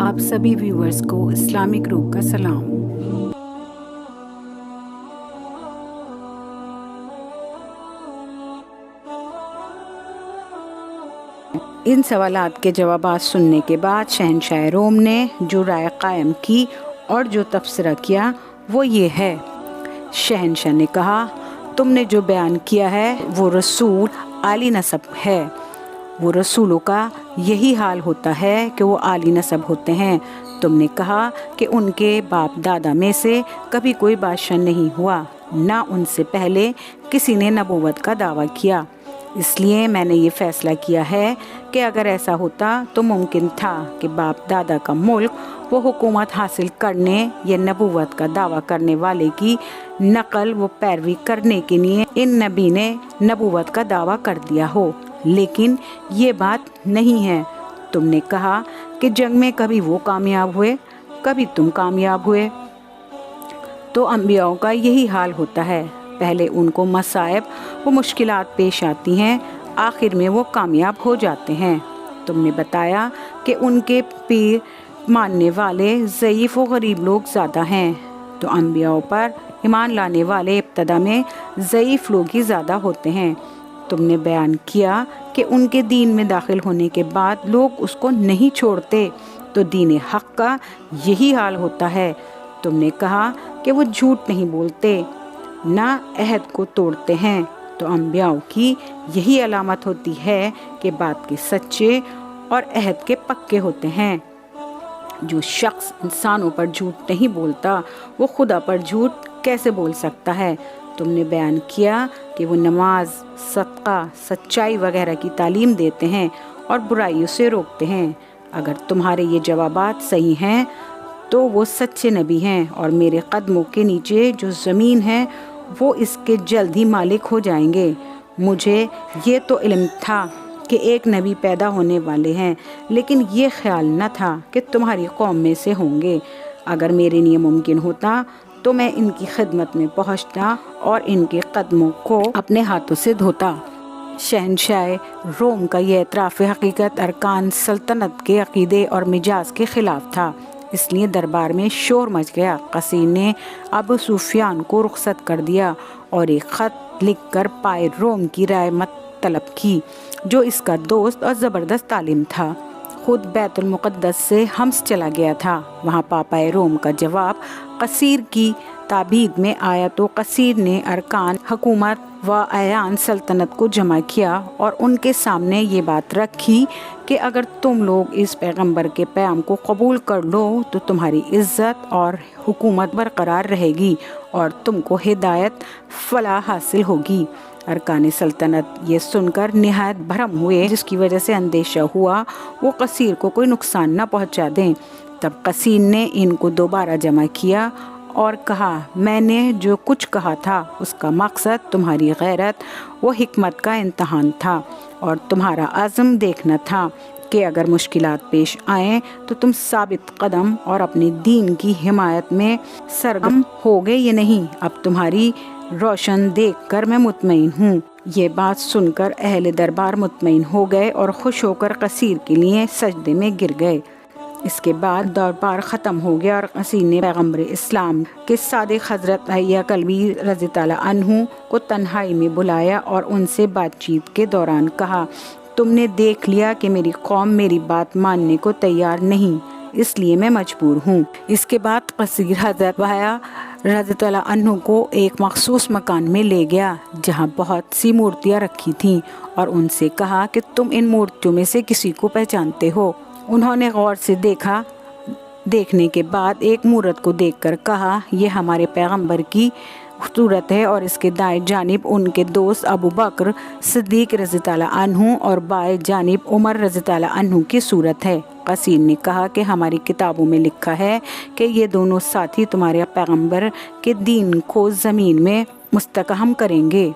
آپ سبھی ویورز کو اسلامک روح کا سلام۔ ان سوالات کے جوابات سننے کے بعد شہنشاہ روم نے جو رائے قائم کی اور جو تبصرہ کیا وہ یہ ہے۔ شہنشاہ نے کہا، تم نے جو بیان کیا ہے وہ رسول عالی نسب ہے۔ وہ رسولوں کا یہی حال ہوتا ہے کہ وہ عالی نسب ہوتے ہیں۔ تم نے کہا کہ ان کے باپ دادا میں سے کبھی کوئی بادشاہ نہیں ہوا، نہ ان سے پہلے کسی نے نبوت کا دعویٰ کیا۔ اس لیے میں نے یہ فیصلہ کیا ہے کہ اگر ایسا ہوتا تو ممکن تھا کہ باپ دادا کا ملک وہ حکومت حاصل کرنے یا نبوت کا دعویٰ کرنے والے کی نقل و پیروی کرنے کے لیے ان نبی نے نبوت کا دعویٰ کر دیا ہو، لیکن یہ بات نہیں ہے۔ تم نے کہا کہ جنگ میں کبھی وہ کامیاب ہوئے، کبھی تم کامیاب ہوئے۔ تو انبیاء کا یہی حال ہوتا ہے، پہلے ان کو مصائب و مشکلات پیش آتی ہیں، آخر میں وہ کامیاب ہو جاتے ہیں۔ تم نے بتایا کہ ان کے پیر ماننے والے ضعیف و غریب لوگ زیادہ ہیں، تو انبیاء پر ایمان لانے والے ابتدا میں ضعیف لوگ ہی زیادہ ہوتے ہیں۔ تم نے بیان کیا کہ ان کے دین میں داخل ہونے کے بعد لوگ اس کو نہیں چھوڑتے، تو دین حق کا یہی حال ہوتا ہے۔ تم نے کہا کہ وہ جھوٹ نہیں بولتے، نہ عہد کو توڑتے ہیں، تو انبیاء کی یہی علامت ہوتی ہے کہ بات کے سچے اور عہد کے پکے ہوتے ہیں۔ جو شخص انسانوں پر جھوٹ نہیں بولتا وہ خدا پر جھوٹ کیسے بول سکتا ہے؟ تم نے بیان کیا کہ وہ نماز، صدقہ، سچائی وغیرہ کی تعلیم دیتے ہیں اور برائیوں سے روکتے ہیں۔ اگر تمہارے یہ جوابات صحیح ہیں تو وہ سچے نبی ہیں، اور میرے قدموں کے نیچے جو زمین ہے وہ اس کے جلد ہی مالک ہو جائیں گے۔ مجھے یہ تو علم تھا کہ ایک نبی پیدا ہونے والے ہیں، لیکن یہ خیال نہ تھا کہ تمہاری قوم میں سے ہوں گے۔ اگر میرے لیے ممکن ہوتا تو میں ان کی خدمت میں پہنچتا اور ان کے قدموں کو اپنے ہاتھوں سے دھوتا۔ شہنشاہ روم کا یہ اعتراف حقیقت ارکان سلطنت کے عقیدے اور مزاج کے خلاف تھا، اس لیے دربار میں شور مچ گیا۔ قصیر نے ابو سفیان کو رخصت کر دیا اور ایک خط لکھ کر پائے روم کی رائے مت طلب کی، جو اس کا دوست اور زبردست عالم تھا۔ خود بیت المقدس سے حمص چلا گیا تھا۔ وہاں پاپائے روم کا جواب قصیر کی تابید میں آیا تو قصیر نے ارکان حکومت و اعیان سلطنت کو جمع کیا اور ان کے سامنے یہ بات رکھی کہ اگر تم لوگ اس پیغمبر کے پیام کو قبول کر لو تو تمہاری عزت اور حکومت برقرار رہے گی اور تم کو ہدایت فلاح حاصل ہوگی۔ ارکان سلطنت یہ سن کر نہایت بھرم ہوئے، جس کی وجہ سے اندیشہ ہوا وہ قصیر کو کوئی نقصان نہ پہنچا دیں۔ تب قصیر نے ان کو دوبارہ جمع کیا اور کہا، میں نے جو کچھ کہا تھا اس کا مقصد تمہاری غیرت و حکمت کا امتحان تھا، اور تمہارا عزم دیکھنا تھا کہ اگر مشکلات پیش آئیں تو تم ثابت قدم اور اپنے دین کی حمایت میں سرگرم ہوگے یا نہیں۔ اب تمہاری روشن دیکھ کر میں مطمئن ہوں۔ یہ بات سن کر اہل دربار مطمئن ہو گئے اور خوش ہو کر قصیر کے لیے سجدے میں گر گئے۔ اس کے بعد دربار ختم ہو گیا اور قصیر نے پیغمبر اسلام کے صادق حضرت حیہ کلبی رضی اللہ عنہ کو تنہائی میں بلایا اور ان سے بات چیت کے دوران کہا، تم نے دیکھ لیا کہ میری قوم میری بات ماننے کو تیار نہیں، اس لیے میں مجبور ہوں۔ اس کے بعد قصیر حضرت حیہ رضی اللہ عنہ کو ایک مخصوص مکان میں لے گیا جہاں بہت سی مورتیاں رکھی تھیں، اور ان سے کہا کہ تم ان مورتیوں میں سے کسی کو پہچانتے ہو؟ انہوں نے غور سے دیکھا۔ دیکھنے کے بعد ایک مورت کو دیکھ کر کہا، یہ ہمارے پیغمبر کی صورت ہے، اور اس کے دائیں جانب ان کے دوست ابو بکر صدیق رضی اللہ عنہ اور بائیں جانب عمر رضی اللہ عنہ کی صورت ہے۔ قصیر نے کہا کہ ہماری کتابوں میں لکھا ہے کہ یہ دونوں ساتھی تمہارے پیغمبر کے دین کو زمین میں مستحکم کریں گے۔